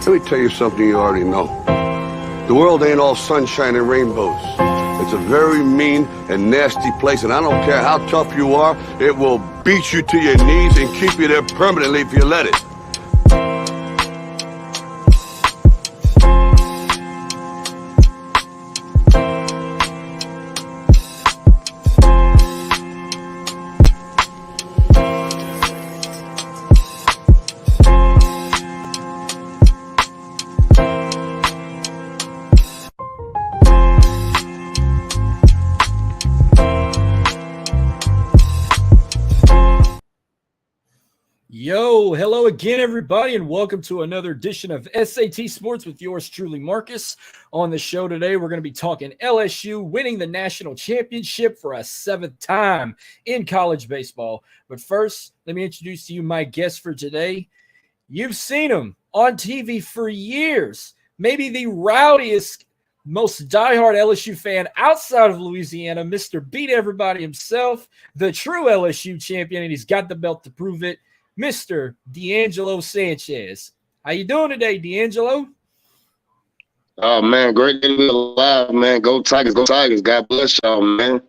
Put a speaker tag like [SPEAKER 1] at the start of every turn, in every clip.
[SPEAKER 1] Let me tell you something you already know. The world ain't all sunshine and rainbows. It's a very mean and nasty place, and I don't care how tough you are, it will beat you to your knees and keep you there permanently if you let it.
[SPEAKER 2] Yo, hello again, everybody, and welcome to another edition of SAT Sports with yours truly, Marcus. On the show today, we're going to be talking LSU winning the national championship for a seventh time in college baseball. But first, let me introduce to you my guest for today. You've seen him on TV for years, maybe the rowdiest, most diehard LSU fan outside of Louisiana, Mr. Beat Everybody himself, the true LSU champion, and he's got the belt to prove it. Mr. Deangelo Sanchez. How you doing today, Deangelo?
[SPEAKER 3] Oh, man, great to be alive, man. Go Tigers, go Tigers. God bless y'all, man.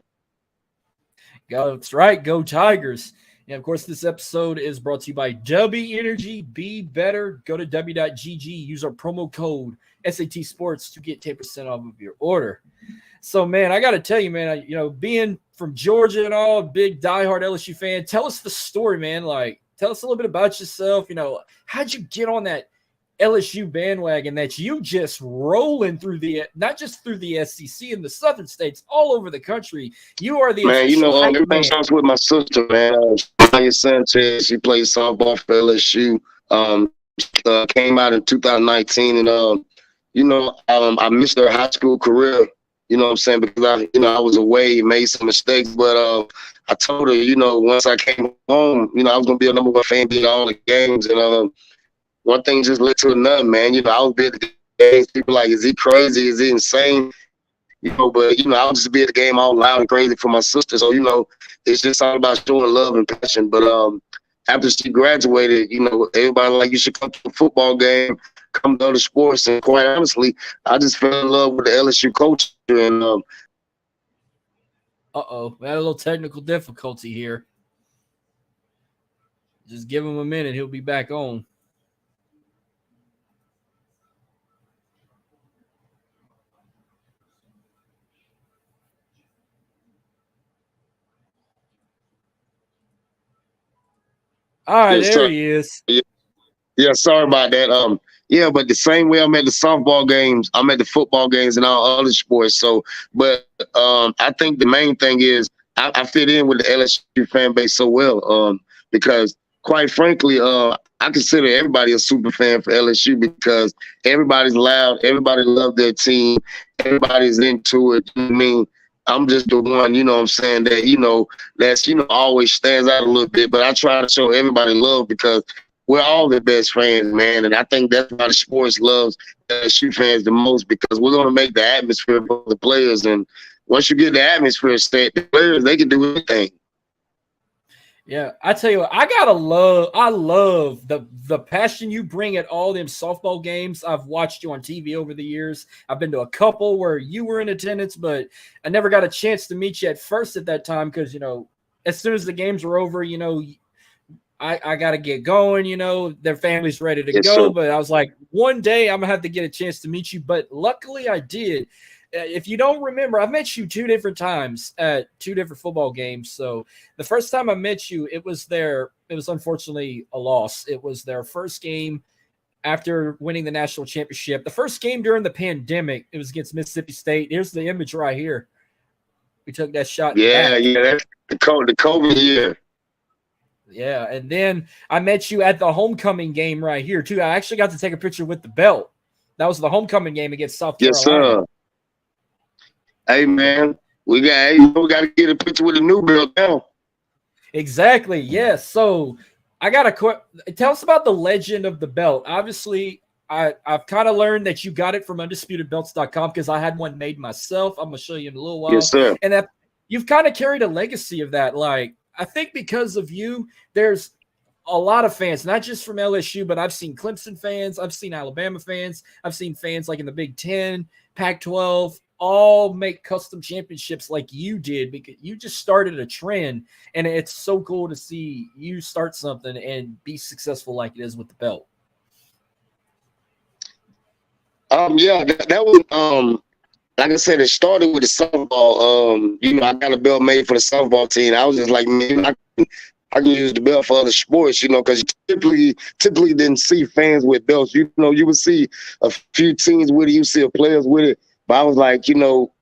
[SPEAKER 2] That's right, go Tigers. And, of course, this episode is brought to you by W Energy. Be better. Go to w.gg. Use our promo code SAT Sports to get 10% off of your order. So, man, I got to tell you, man, being from Georgia and all, big diehard LSU fan, tell us the story, man. Tell us a little bit about yourself. How'd you get on that LSU bandwagon that you just rolling through not just through the SEC and the southern states, all over the country. You are the
[SPEAKER 3] man. Everything starts with my sister, man. Deangelo Sanchez. She played softball for LSU. Came out in 2019, and I missed her high school career. You know what I'm saying? Because I was away, made some mistakes, but I told her, once I came home, I was gonna be a number one fan, be at all the games, and one thing just led to another, man. I was be at the games. People like, is he crazy? Is he insane? But I would just be at the game all loud and crazy for my sister. So it's just all about showing love and passion. But after she graduated, everybody like, you should come to a football game, come to other sports. And quite honestly, I just fell in love with the LSU culture. And
[SPEAKER 2] we had a little technical difficulty here. Just give him a minute. He'll be back on. All right, yes, there he is.
[SPEAKER 3] Yeah, sorry about that. But the same way I'm at the softball games, I'm at the football games and all other sports. So, but I think the main thing is I fit in with the LSU fan base so well because, quite frankly, I consider everybody a super fan for LSU because everybody's loud, everybody loves their team, everybody's into it. I mean, I'm just the one, what I'm saying, that, that's, always stands out a little bit. But I try to show everybody love because we're all the best friends, man. And I think that's why the sports loves LSU fans the most because we're going to make the atmosphere for the players. And once you get the atmosphere set, the players, they can do anything.
[SPEAKER 2] Yeah, I tell you what, I love the passion you bring at all them softball games. I've watched you on TV over the years. I've been to a couple where you were in attendance, but I never got a chance to meet you at first at that time because, as soon as the games were over, I got to get going, their family's ready to go. Sir. But I was like, one day I'm going to have to get a chance to meet you. But luckily I did. If you don't remember, I've met you 2 different times at 2 different football games. So the first time I met you, it was unfortunately a loss. It was their first game after winning the national championship. The first game during the pandemic, it was against Mississippi State. Here's the image right here. We took that shot.
[SPEAKER 3] Yeah, that's the COVID year.
[SPEAKER 2] Yeah, and then I met you at the homecoming game right here, too. I actually got to take a picture with the belt. That was the homecoming game against South Carolina.
[SPEAKER 3] Yes, sir. Hey, man, we got to get a picture with the new belt now.
[SPEAKER 2] Exactly, yes. So I got to tell us about the legend of the belt. Obviously, I've kind of learned that you got it from UndisputedBelts.com because I had one made myself. I'm going to show you in a little while.
[SPEAKER 3] Yes, sir.
[SPEAKER 2] And that you've kind of carried a legacy of that. I think because of you, there's a lot of fans, not just from LSU, but I've seen Clemson fans, I've seen Alabama fans, I've seen fans like in the Big Ten, Pac-12, all make custom championships like you did, because you just started a trend, and it's so cool to see you start something and be successful like it is with the belt.
[SPEAKER 3] Yeah, that was like I said, it started with the softball. I got a belt made for the softball team. I was just like, man, I can use the belt for other sports, because you typically didn't see fans with belts. You would see a few teams with it, you see players with it. But I was like,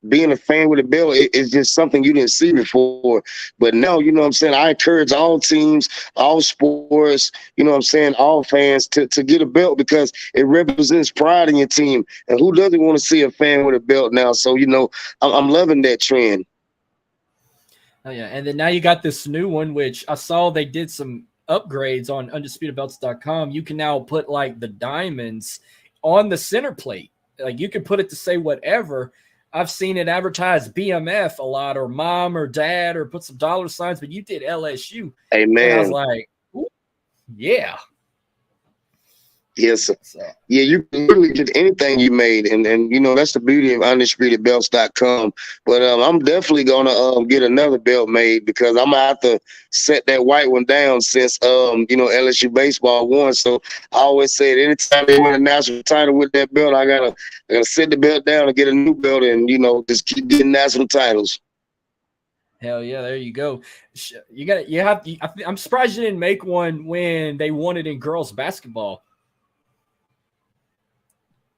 [SPEAKER 3] being a fan with a belt is just something you didn't see before. But now, I encourage all teams, all sports, all fans to get a belt, because it represents pride in your team. And who doesn't want to see a fan with a belt now? So, I'm loving that trend.
[SPEAKER 2] Oh, yeah. And then now you got this new one, which I saw they did some upgrades on UndisputedBelts.com. You can now put like the diamonds on the center plate. Like you can put it to say whatever. I've seen it advertised BMF a lot, or mom or dad, or put some dollar signs, but you did LSU.
[SPEAKER 3] Amen.
[SPEAKER 2] And I was like, ooh, yeah.
[SPEAKER 3] Yes, sir. Yeah, you can literally get anything you made, and that's the beauty of UndisputedBelts.com. But I'm definitely gonna get another belt made, because I'm gonna have to set that white one down since LSU baseball won. So I always say that anytime they win a national title with that belt, I gotta set the belt down and get a new belt, and just keep getting national titles.
[SPEAKER 2] Hell yeah, there you go. I'm surprised you didn't make one when they won it in girls basketball.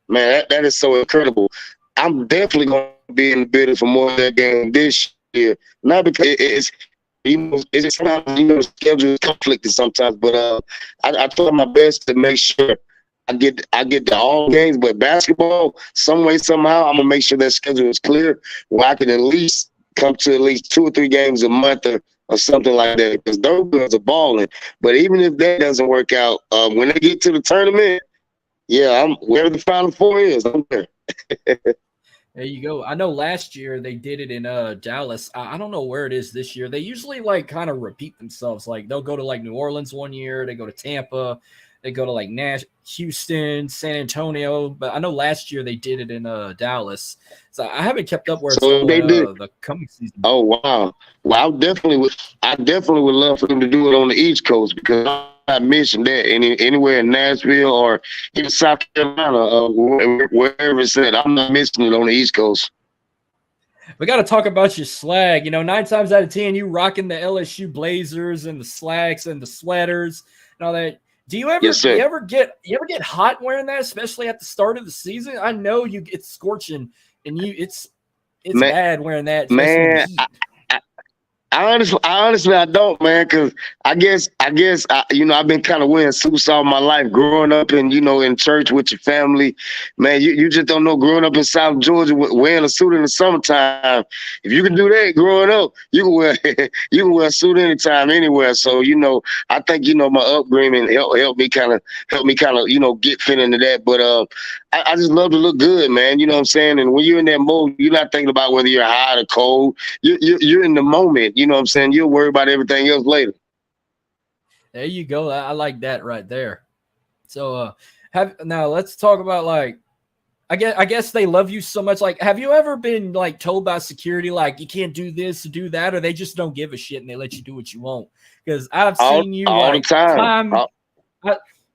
[SPEAKER 2] Man,
[SPEAKER 3] that is so incredible. I'm definitely going to be in the building for more of that game this year. Not because it's sometimes, the schedule is conflicted sometimes, but I try my best to make sure I get to all games. But basketball, some way, somehow, I'm going to make sure that schedule is clear, where I can at least come to at least 2 or 3 games a month or something like that, because those girls are balling. But even if that doesn't work out, when they get to the tournament, yeah, I'm where the Final Four is. I'm there.
[SPEAKER 2] There you go. I know last year they did it in Dallas. I don't know where it is this year. They usually kind of repeat themselves. Like they'll go to like New Orleans one year, they go to Tampa, they go to like Houston, San Antonio. But I know last year they did it in Dallas. So I haven't kept up where it's going the coming season.
[SPEAKER 3] Oh wow! Well, I definitely would love for them to do it on the East Coast, because I mentioned that anywhere in Nashville or in South Carolina, wherever it's at, I'm not missing it on the East Coast.
[SPEAKER 2] We got to talk about your swag. 9 times out of 10, you rocking the LSU Blazers and the slacks and the sweaters and all that. Do you ever get hot wearing that, especially at the start of the season? I know it's scorching, and it's bad wearing that.
[SPEAKER 3] Man, honestly, I don't, man, because I guess I've been kind of wearing suits all my life, growing up and in church with your family. Man, you just don't know, growing up in South Georgia, wearing a suit in the summertime. If you can do that growing up, you can wear a suit anytime, anywhere. So I think my upbringing helped me kind of get fit into that. But I just love to look good, man. You know what I'm saying? And when you're in that mode, you're not thinking about whether you're hot or cold. You're in the moment. You know what I'm saying? You'll worry about everything else later.
[SPEAKER 2] There you go. I like that right there. So now let's talk about I guess they love you so much. Like, have you ever been told by security you can't do this or do that, or they just don't give a shit and they let you do what you want? Because I've seen you
[SPEAKER 3] all the time.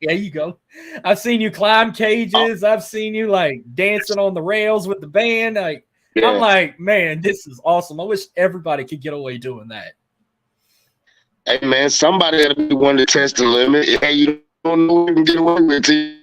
[SPEAKER 2] There you go. I've seen you climb cages. I've seen you dancing on the rails with the band. Yeah. I'm like, man, this is awesome. I wish everybody could get away doing that.
[SPEAKER 3] Hey, man, somebody got to be one to test the limit. Hey, you don't know what you can get away with it.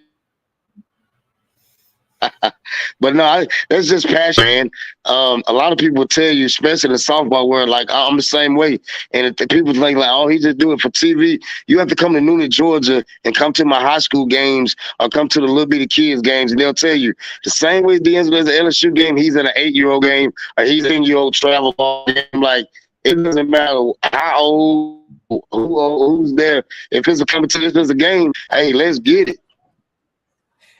[SPEAKER 3] But no, that's just passion, man. A lot of people tell you, especially in the softball world, I'm the same way. And if people think oh, he just do it for TV, you have to come to Noonan, Georgia, and come to my high school games or come to the little bitty kids games, and they'll tell you the same way Deangelo does an LSU game, he's at an 8-year-old game or he's an 8-year-old travel ball game. It doesn't matter how old, who's there. If it's a competition, if it's a game, hey, let's get it.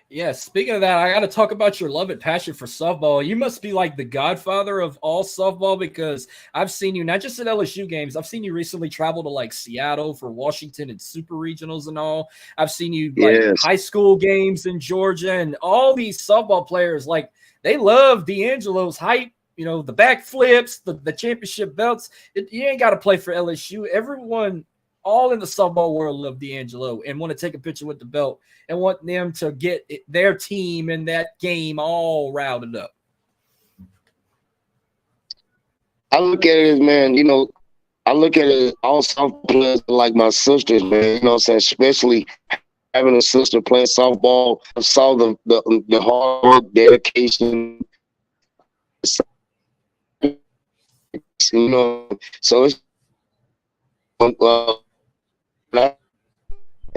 [SPEAKER 2] Yeah, speaking of that, I got to talk about your love and passion for softball. You must be like the godfather of all softball because I've seen you not just at LSU games. I've seen you recently travel to like Seattle for Washington and super regionals and all. I've seen you like
[SPEAKER 3] Yes.
[SPEAKER 2] high school games in Georgia and all these softball players. Like they love Deangelo's hype. You know, the backflips, the championship belts. You ain't got to play for LSU. Everyone all in the softball world love Deangelo and want to take a picture with the belt and want them to get their team in that game all routed up.
[SPEAKER 3] I look at it as, man, I look at it all softball players like my sisters, man. You know what I'm saying? Especially having a sister playing softball. I saw the hard work, dedication, so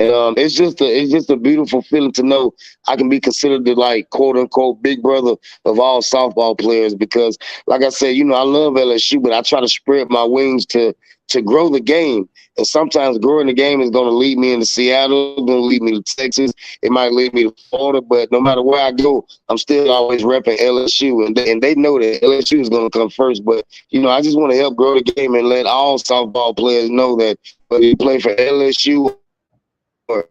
[SPEAKER 3] it's just a beautiful feeling to know I can be considered the like quote unquote big brother of all softball players because like I said, I love LSU, but I try to spread my wings to grow the game. And sometimes growing the game is gonna lead me into Seattle, gonna lead me to Texas, it might lead me to Florida, but no matter where I go, I'm still always repping LSU and they know that LSU is gonna come first. But I just want to help grow the game and let all softball players know that whether you play for LSU or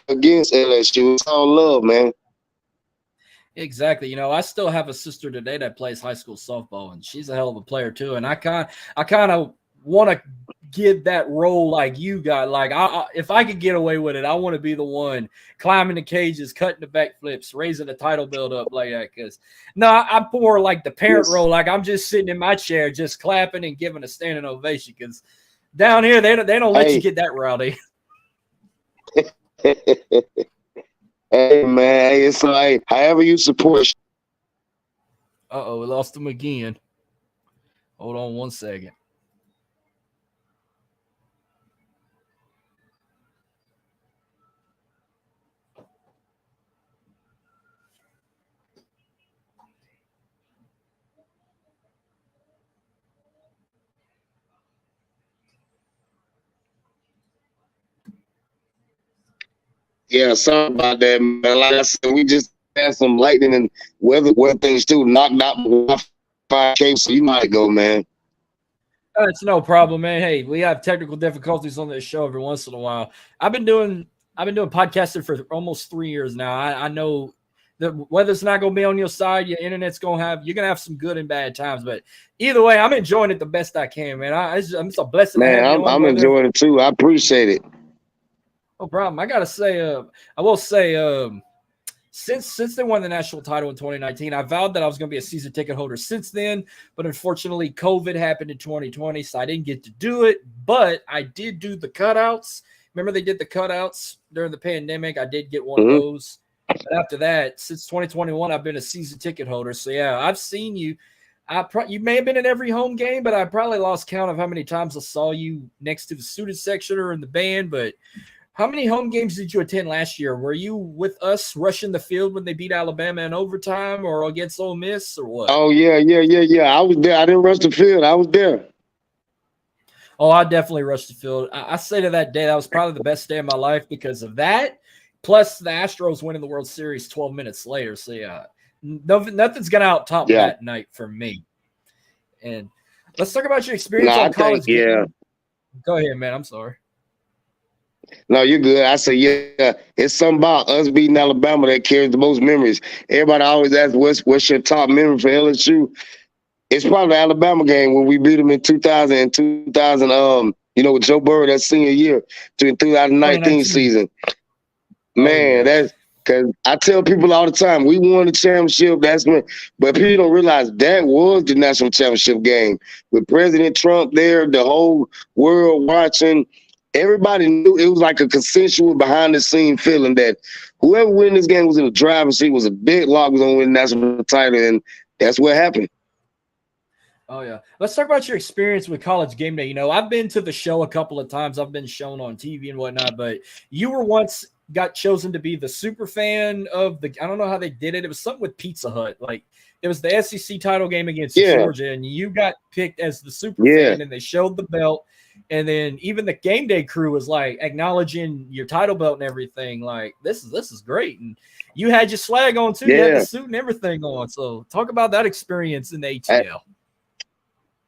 [SPEAKER 3] against LSU, it's all love, man.
[SPEAKER 2] Exactly. I still have a sister today that plays high school softball, and she's a hell of a player too. And I kind of want to give that role like you got. Like, if I could get away with it, I want to be the one climbing the cages, cutting the backflips, raising the title build up like that. Because I'm more like the parent role. Like I'm just sitting in my chair, just clapping and giving a standing ovation. Because down here, they don't let you get that rowdy.
[SPEAKER 3] Hey man, it's like however you support.
[SPEAKER 2] Uh-oh, we lost him again. Hold on one second.
[SPEAKER 3] Yeah, sorry about that, man. Like I said, we just had some lightning and weather things too. Knocked out my Wi-Fi cable, so you might go, man.
[SPEAKER 2] It's no problem, man. Hey, we have technical difficulties on this show every once in a while. I've been doing podcasting for almost 3 years now. I know the weather's not going to be on your side. Your internet's you're going to have some good and bad times, but either way, I'm enjoying it the best I can, man. It's a blessing.
[SPEAKER 3] Man, I'm enjoying it too. I appreciate it.
[SPEAKER 2] No problem. I gotta say, I will say, since they won the national title in 2019, I vowed that I was going to be a season ticket holder since then. But unfortunately, COVID happened in 2020, so I didn't get to do it. But I did do the cutouts. Remember they did the cutouts during the pandemic? I did get one of those. But after that, since 2021, I've been a season ticket holder. So yeah, I've seen you. You may have been in every home game, but I probably lost count of how many times I saw you next to the student section or in the band. But how many home games did you attend last year? Were you with us rushing the field when they beat Alabama in overtime or against Ole Miss or what?
[SPEAKER 3] Oh, yeah. I was there. I didn't rush the field. I was there.
[SPEAKER 2] Oh, I definitely rushed the field. I say to that day, that was probably the best day of my life because of that. Plus, the Astros winning the World Series 12 minutes later. So, yeah, nothing's going to out-top that night for me. And let's talk about your experience on college.
[SPEAKER 3] Yeah.
[SPEAKER 2] Go ahead, man. I'm sorry.
[SPEAKER 3] No, you're good. I say, yeah, it's something about us beating Alabama that carries the most memories. Everybody always asks, what's your top memory for LSU? It's probably the Alabama game when we beat them in 2000 and 2000, with Joe Burrow that senior year to 2019 season. Man, that's because I tell people all the time, we won the championship. But people don't realize that was the national championship game with President Trump there, the whole world watching. Everybody knew it was like a consensual behind the scene feeling that whoever win this game was in the driving seat, was a deadlock, was going to win the national title, and that's what happened.
[SPEAKER 2] Oh, yeah. Let's talk about your experience with College Game Day. I've been to the show a couple of times. I've been shown on TV and whatnot, but you were once got chosen to be the super fan of I don't know how they did it. It was something with Pizza Hut. Like, it was the SEC title game against Georgia, and you got picked as the super fan, and they showed the belt. And then even the game day crew was like acknowledging your title belt and everything. Like, this is great. And you had your swag on too. You had the suit and everything on. So talk about that experience in the ATL.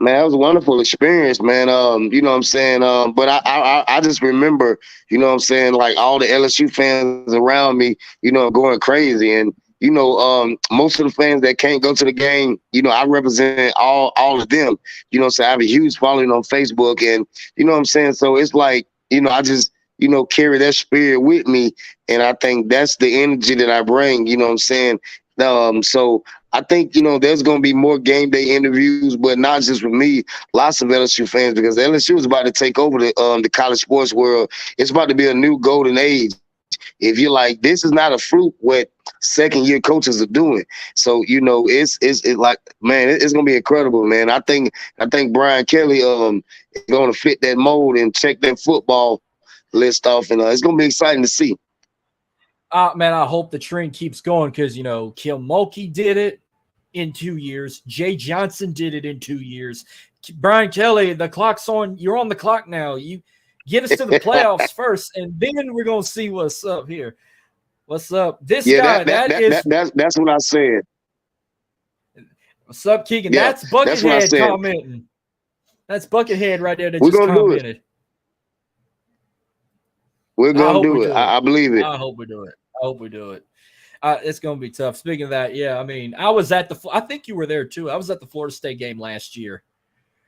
[SPEAKER 3] Man, that was a wonderful experience, man. You know what I'm saying? But I just remember, you know what I'm saying, like all the LSU fans around me, you know, going crazy. And, you know, most of the fans that can't go to the game, you know, I represent all of them. You know what I'm saying? I have a huge following on Facebook, and you know what I'm saying? So it's like, you know, I just, you know, carry that spirit with me. And I think that's the energy that I bring, you know what I'm saying? So I think, you know, there's going to be more game day interviews, but not just with me, lots of LSU fans, because LSU is about to take over the college sports world. It's about to be a new golden age. If you're like, this is not a fluke what second-year coaches are doing. So, you know, it's like, man, it's going to be incredible, man. I think Brian Kelly is going to fit that mold and check that football list off, and it's going to be exciting to see.
[SPEAKER 2] Man, I hope the trend keeps going because, you know, Kim Mulkey did it in 2 years. Jay Johnson did it in 2 years. Brian Kelly, the clock's on. You're on the clock now. You get us to the playoffs first, and then we're going to see what's up here. What's up? This guy,
[SPEAKER 3] that's what I said.
[SPEAKER 2] What's up, Keegan?
[SPEAKER 3] Yeah,
[SPEAKER 2] that's Buckethead commenting. That's Buckethead right there that just commented.
[SPEAKER 3] We're going to do it. I believe it.
[SPEAKER 2] I hope we do it. It's going to be tough. Speaking of that, yeah, I mean, I think you were there too. I was at the Florida State game last year.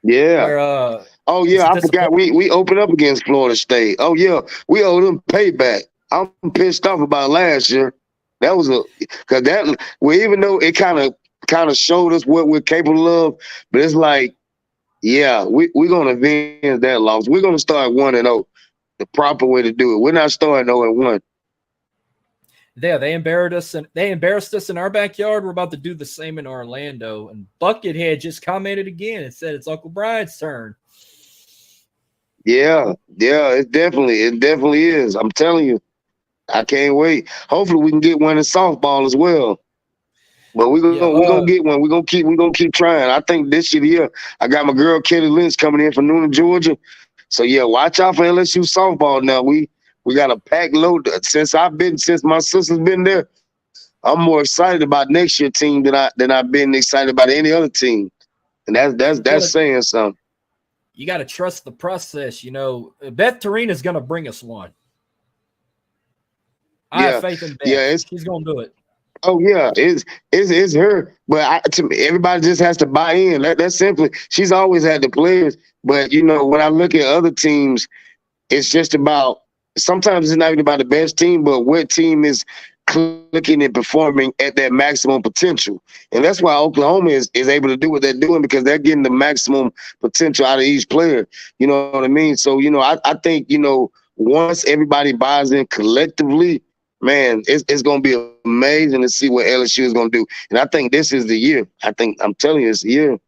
[SPEAKER 3] Yeah. Where, I forgot. We opened up against Florida State. Oh, yeah. We owe them payback. I'm pissed off about last year. That was even though it kind of showed us what we're capable of, but it's like, yeah, we're going to avenge that loss. We're going to start 1-0. The proper way to do it. We're not starting 0-1.
[SPEAKER 2] Yeah, they embarrassed us in our backyard. We're about to do the same in Orlando. And Buckethead just commented again and said it's Uncle Brian's turn.
[SPEAKER 3] Yeah, it definitely is. I'm telling you, I can't wait. Hopefully, we can get one in softball as well. But we're gonna get one. We're gonna keep trying. I think this year, I got my girl Kelly Lynch coming in from Noonan, Georgia. So yeah, watch out for LSU softball now. We got a packed load. Since my sister's been there, I'm more excited about next year's team than I've been excited about any other team. And that's saying something.
[SPEAKER 2] You got to trust the process. You know, Beth Tarina's gonna bring us one. I have faith in Beth. Yeah, she's gonna do it.
[SPEAKER 3] Oh yeah, it's her. But to me, everybody just has to buy in. That's simply. She's always had the players. But you know, when I look at other teams, it's just about. Sometimes it's not even about the best team, but what team is clicking and performing at that maximum potential. And that's why Oklahoma is able to do what they're doing, because they're getting the maximum potential out of each player. You know what I mean? So you know, I think, you know, once everybody buys in collectively, man, it's going to be amazing to see what LSU is going to do. And I think this is the year. I'm telling you, it's the year.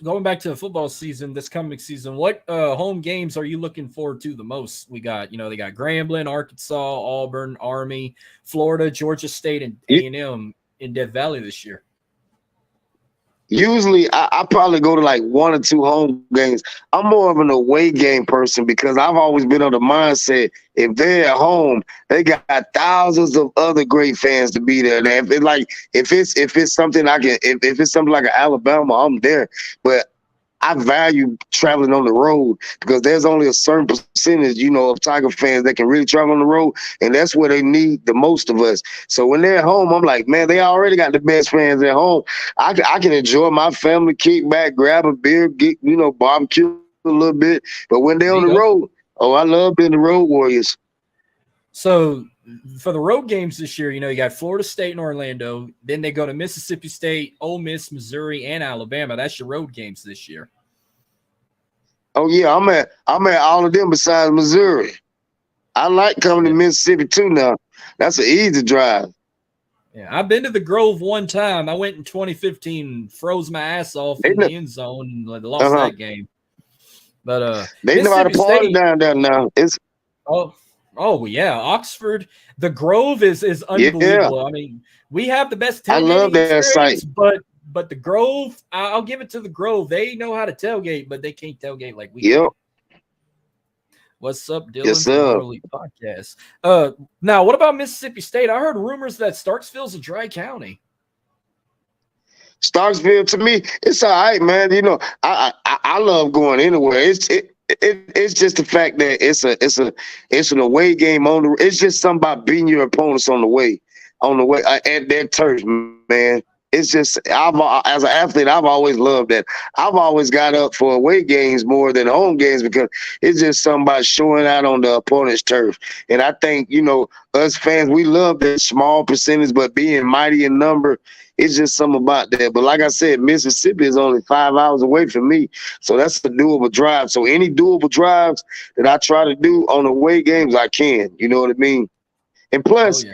[SPEAKER 2] Going back to the football season, this coming season, what home games are you looking forward to the most? We got, you know, they got Grambling, Arkansas, Auburn, Army, Florida, Georgia State, and A&M in Death Valley this year.
[SPEAKER 3] Usually, I probably go to like 1 or 2 home games. I'm more of an away game person because I've always been on the mindset, if they're at home, they got thousands of other great fans to be there. Now, if it's something if it's something like an Alabama, I'm there. But I value traveling on the road because there's only a certain percentage, you know, of Tiger fans that can really travel on the road, and that's where they need the most of us. So when they're at home, I'm like, man, they already got the best fans at home. I can enjoy my family, kick back, grab a beer, get, you know, barbecue a little bit. But when they're on the road, I love being the road warriors.
[SPEAKER 2] So for the road games this year, you know, you got Florida State and Orlando. Then they go to Mississippi State, Ole Miss, Missouri, and Alabama. That's your road games this year.
[SPEAKER 3] Oh yeah, I'm at all of them besides Missouri. I like coming to Mississippi too now. That's an easy drive.
[SPEAKER 2] Yeah, I've been to the Grove one time. I went in 2015, froze my ass off in the end zone, and lost that game. But
[SPEAKER 3] they know how to party down there now.
[SPEAKER 2] Oh yeah, Oxford. The Grove is unbelievable. Yeah. I mean, we have the best tailgating experience, but But the Grove, I'll give it to the Grove. They know how to tailgate, but they can't tailgate like we
[SPEAKER 3] Yep.
[SPEAKER 2] can. What's up, Dylan?
[SPEAKER 3] Yes,
[SPEAKER 2] from
[SPEAKER 3] sir.
[SPEAKER 2] Early Podcast. Now, what about Mississippi State? I heard rumors that Starksville's a dry county.
[SPEAKER 3] Starksville, to me, it's all right, man. You know, I love going anywhere. It's just the fact that it's an away game on the. It's just something about beating your opponents on the way at their turf, man. It's just as an athlete, I've always loved that. I've always got up for away games more than home games because it's just something about showing out on the opponent's turf. And I think, you know, us fans, we love that small percentage, but being mighty in number, it's just something about that. But like I said, Mississippi is only 5 hours away from me, so that's a doable drive. So any doable drives that I try to do on away games, I can. You know what I mean? And plus,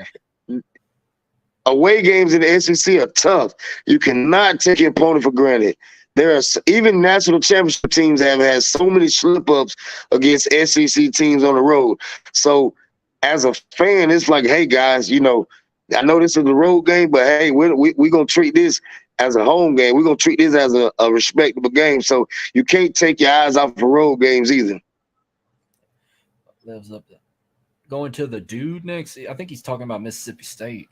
[SPEAKER 3] away games in the SEC are tough. You cannot take your opponent for granted. There are even national championship teams have had so many slip-ups against SEC teams on the road. So as a fan, it's like, hey, guys, you know, I know this is a road game, but, hey, we're going to treat this as a home game. We're going to treat this as a respectable game. So you can't take your eyes off of road games either.
[SPEAKER 2] Lives up there. Going to the dude next. I think he's talking about Mississippi State.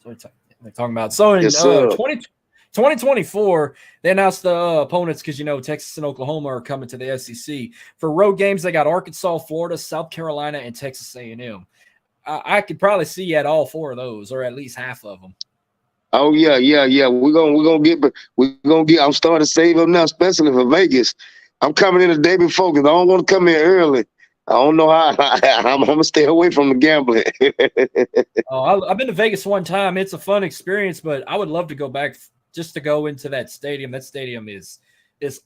[SPEAKER 2] So they're talking about. So in 2024, they announced the opponents because, you know, Texas and Oklahoma are coming to the SEC. For road games, they got Arkansas, Florida, South Carolina, and Texas A&M. I could probably see you at all 4 of those, or at least half of them.
[SPEAKER 3] Oh yeah. We're gonna get. I'm starting to save up now, especially for Vegas. I'm coming in the day before because I don't want to come in early. I don't know how. I'm gonna stay away from the gambling.
[SPEAKER 2] I've been to Vegas one time. It's a fun experience, but I would love to go back just to go into that stadium. That stadium is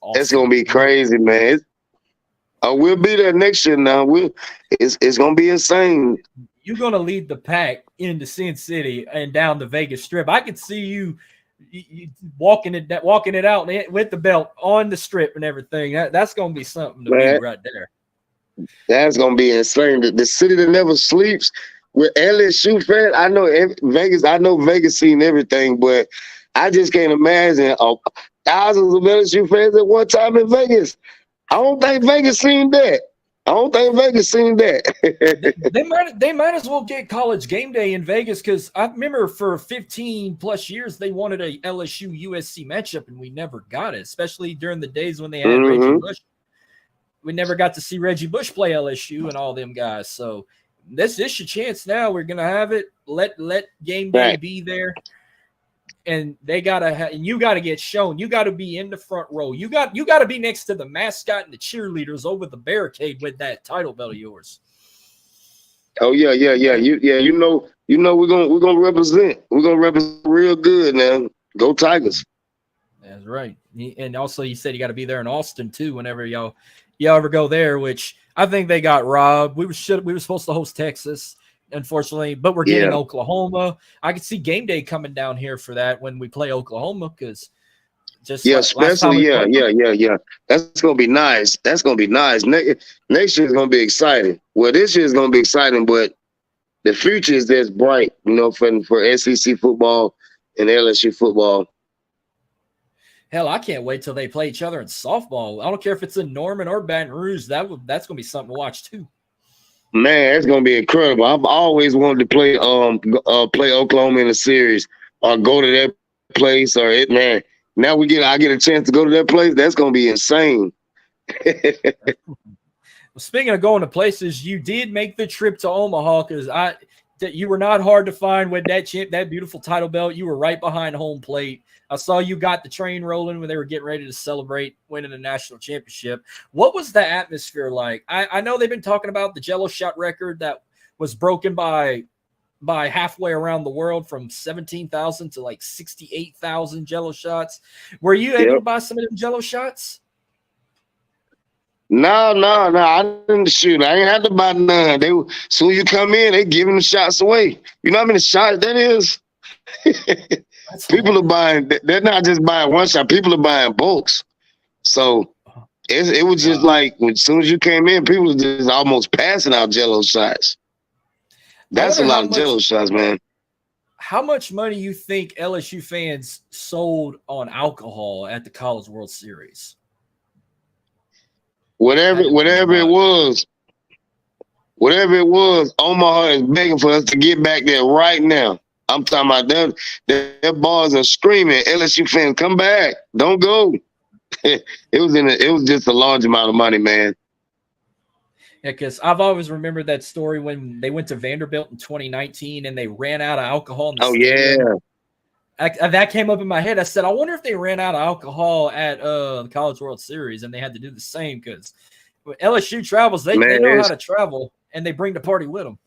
[SPEAKER 2] awesome.
[SPEAKER 3] It's gonna be crazy, man. We'll be there next year. Now it's gonna be insane.
[SPEAKER 2] You're gonna lead the pack into Sin City and down the Vegas Strip. I could see you walking it out with the belt on the strip and everything. That's gonna be something to be right there.
[SPEAKER 3] That's gonna be insane. The city that never sleeps. With LSU fans, I know Vegas. I know Vegas seen everything, but I just can't imagine thousands of LSU fans at one time in Vegas. I don't think Vegas seen that.
[SPEAKER 2] They might as well get College Game Day in Vegas because I remember for 15 plus years they wanted a LSU USC matchup and we never got it, especially during the days when they had Reggie Bush. We never got to see Reggie Bush play LSU and all them guys. So this is your chance now. We're gonna have it. Let Game Day be there. And they and you gotta get shown. You gotta be in the front row. You gotta be next to the mascot and the cheerleaders over the barricade with that title belt of yours.
[SPEAKER 3] Oh yeah. You know we're gonna represent. We're gonna represent real good now. Go Tigers.
[SPEAKER 2] That's right. And also you said you got to be there in Austin too. Whenever y'all ever go there, which I think they got robbed. We were supposed to host Texas. Unfortunately, but we're getting Oklahoma. I could see Game Day coming down here for that when we play Oklahoma because
[SPEAKER 3] especially That's gonna be nice. Next year is gonna be exciting. Well, this year is gonna be exciting, but the future is just bright. You know, for SEC football and LSU football.
[SPEAKER 2] Hell, I can't wait till they play each other in softball. I don't care if it's in Norman or Baton Rouge. That's gonna be something to watch too.
[SPEAKER 3] Man, it's gonna be incredible. I've always wanted to play Oklahoma in a series or go to that place man. Now I get a chance to go to that place. That's gonna be insane.
[SPEAKER 2] Well, speaking of going to places, you did make the trip to Omaha because you were not hard to find with that beautiful title belt. You were right behind home plate. I saw you got the train rolling when they were getting ready to celebrate winning the national championship. What was the atmosphere like? I know they've been talking about the Jello shot record that was broken by halfway around the world from 17,000 to like 68,000 Jello shots. Were you able to buy some of them Jello shots?
[SPEAKER 3] No. I didn't shoot. I ain't had to buy none. Soon you come in, they giving the shots away. You know how many shots that is? People are buying. They're not just buying one shot. People are buying bulks. So it was just like as soon as you came in, people were just almost passing out Jello shots. That's a lot of Jello shots, man.
[SPEAKER 2] how much money you think LSU fans sold on alcohol at the College World Series?
[SPEAKER 3] Whatever it was, Omaha is begging for us to get back there right now. I'm talking about them. Their bars are screaming, LSU fans, come back. Don't go. It was just a large amount of money, man.
[SPEAKER 2] Yeah, because I've always remembered that story when they went to Vanderbilt in 2019 and they ran out of alcohol in the stadium. Yeah. That came up in my head. I said, I wonder if they ran out of alcohol at the College World Series and they had to do the same, because when LSU travels, they know how to travel, and they bring the party with them.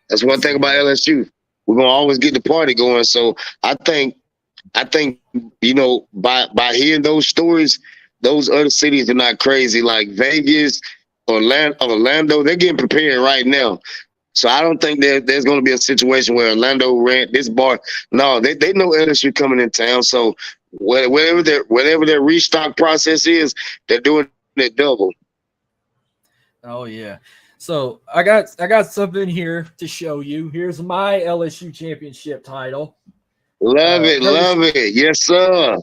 [SPEAKER 3] That's one thing about LSU. We're gonna always get the party going. So I think you know, by hearing those stories, those other cities are not crazy. Like Vegas, Orlando, they're getting prepared right now. So I don't think there's going to be a situation where Orlando rent this bar. No, they know LSU coming in town. So whatever their restock process is, they're doing it double.
[SPEAKER 2] Oh yeah. So I got something here to show you. Here's my LSU championship title.
[SPEAKER 3] Love it. Yes, sir.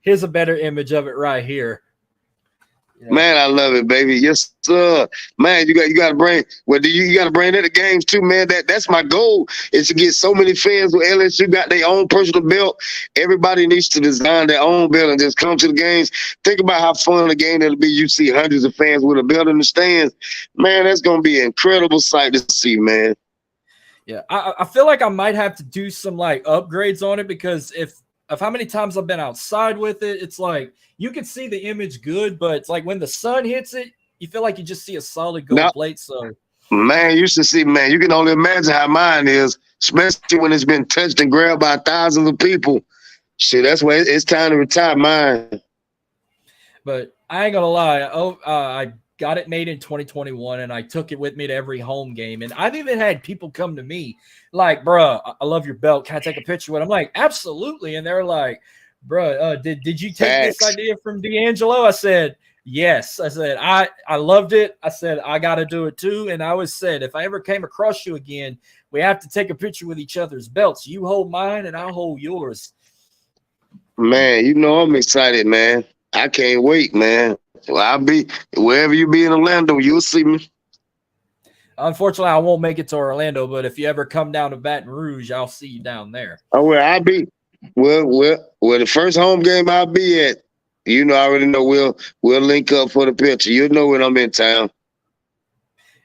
[SPEAKER 2] Here's a better image of it right here. You know?
[SPEAKER 3] Man, I love it, baby. Yes, sir. Man, you got to bring. Well, you got to bring that to games too, man. That's my goal, is to get so many fans with LSU got their own personal belt. Everybody needs to design their own belt and just come to the games. Think about how fun the game it'll be. You see hundreds of fans with a belt in the stands. Man, that's gonna be an incredible sight to see, man.
[SPEAKER 2] Yeah, I feel like I might have to do some like upgrades on it, because of how many times I've been outside with it, it's like you can see the image good, but it's like when the sun hits it, you feel like you just see a solid gold plate. So,
[SPEAKER 3] man, you should see, man. You can only imagine how mine is, especially when it's been touched and grabbed by thousands of people. Shit, that's why it's time to retire mine.
[SPEAKER 2] But I ain't gonna lie, I got it made in 2021, and I took it with me to every home game. And I've even had people come to me like, "Bruh, I love your belt. Can I take a picture with it?" I'm like, "Absolutely." And they're like, "Bruh, did you take this idea from Deangelo?" I said, "Yes." I said, I loved it. I said, "I got to do it too." And I always said, if I ever came across you again, we have to take a picture with each other's belts. You hold mine and I'll hold yours.
[SPEAKER 3] Man, you know I'm excited, man. I can't wait, man. Well, I'll be wherever you be in Orlando, you'll see me.
[SPEAKER 2] Unfortunately, I won't make it to Orlando, but if you ever come down to Baton Rouge, I'll see you down there.
[SPEAKER 3] Oh, where I'll be? Well, the first home game I'll be at, you know, I already know we'll link up for the picture. You'll know when I'm in town.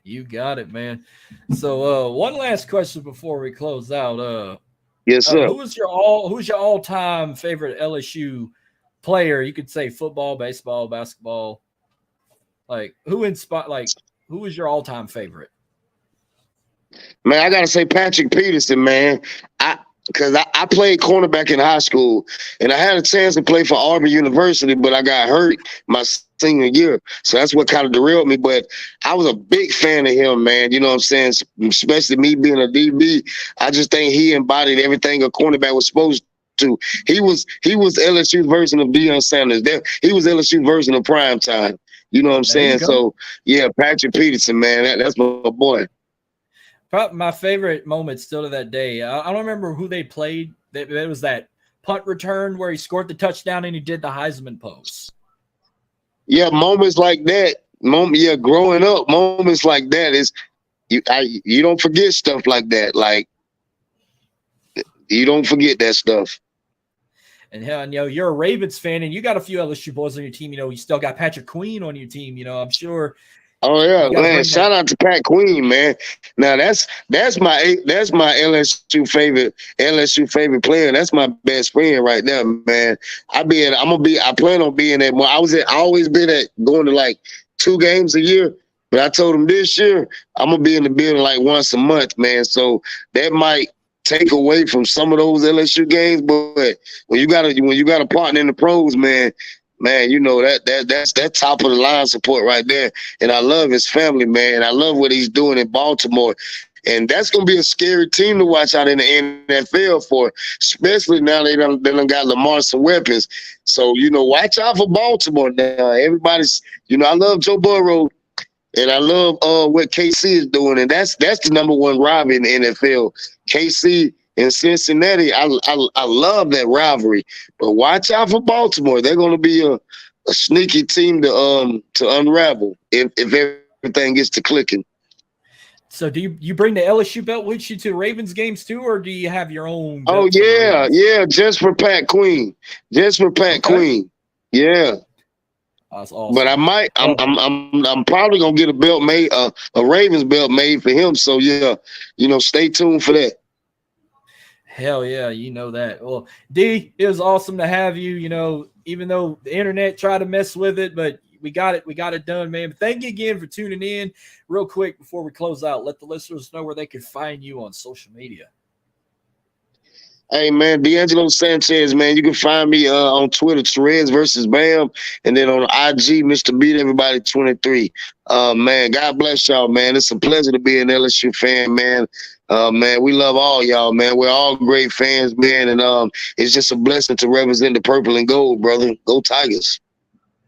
[SPEAKER 2] You got it, man. So, one last question before we close out.
[SPEAKER 3] Yes, sir.
[SPEAKER 2] Who's your all-time favorite LSU player? You could say football, baseball, basketball. Like who is your all-time favorite?
[SPEAKER 3] Man, I gotta say Patrick Peterson, man. Because I played cornerback in high school, and I had a chance to play for Auburn University, but I got hurt my senior year. So that's what kind of derailed me. But I was a big fan of him, man. You know what I'm saying? Especially me being a DB. I just think he embodied everything a cornerback was supposed to. He was LSU's version of Deion Sanders. He was LSU's version of prime time. You know what I'm saying? So, yeah, Patrick Peterson, man, that's my boy.
[SPEAKER 2] Probably my favorite moment still to that day. I don't remember who they played. It was that punt return where he scored the touchdown and he did the Heisman pose.
[SPEAKER 3] Yeah, moments like that. Growing up, moments like that is you don't forget stuff like that. Like you don't forget that stuff.
[SPEAKER 2] And hell, you know, you're a Ravens fan, and you got a few LSU boys on your team. You know, you still got Patrick Queen on your team. You know, I'm sure.
[SPEAKER 3] Oh yeah, man! Shout out to Pat Queen, man. Now that's my LSU favorite player. That's my best friend right now, man. I plan on being at more. I always been at going to like 2 games a year, but I told him this year I'm gonna be in the building like once a month, man. So that might take away from some of those LSU games, but when you got a partner in the pros, man, you know that's top of the line support right there. And I love his family, man. I love what he's doing in Baltimore. And that's gonna be a scary team to watch out in the NFL for, especially now they done got Lamar some weapons. So, you know, watch out for Baltimore now. Everybody's, you know, I love Joe Burrow. And I love what KC is doing, and that's the number one rivalry in the NFL. KC and Cincinnati. I love that rivalry. But watch out for Baltimore. They're going to be a sneaky team to unravel if everything gets to clicking.
[SPEAKER 2] So do you bring the LSU belt with you to Ravens games too, or do you have your own?
[SPEAKER 3] Oh yeah, just for Pat Queen, Queen. Yeah.
[SPEAKER 2] That's awesome.
[SPEAKER 3] But I'm probably gonna get a belt made, a Ravens belt made for him. So yeah, stay tuned for that.
[SPEAKER 2] Hell yeah, you know that. Well, D, it was awesome to have you. Even though the internet tried to mess with it, but we got it done, man. But thank you again for tuning in. Real quick before we close out, let the listeners know where they can find you on social media.
[SPEAKER 3] Hey, man, Deangelo Sanchez, man. You can find me on Twitter, Terez versus Bam, and then on IG, Mr. Beat Everybody 23. Man, God bless y'all, man. It's a pleasure to be an LSU fan, man. Man, we love all y'all, man. We're all great fans, man, and it's just a blessing to represent the purple and gold, brother. Go Tigers.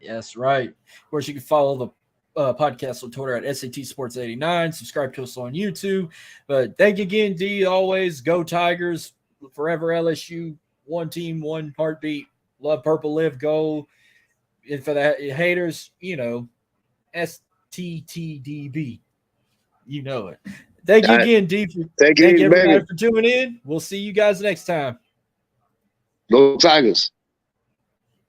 [SPEAKER 2] Yes, right. Of course, you can follow the podcast on Twitter at SAT Sports 89. Subscribe to us on YouTube. But thank you again, D. Always go Tigers. Forever LSU, one team, one heartbeat. Love purple, live gold. And for the haters, STTDB. You know it. Thank you again, D. Thank you everybody for tuning in. We'll see you guys next time.
[SPEAKER 3] Go Tigers.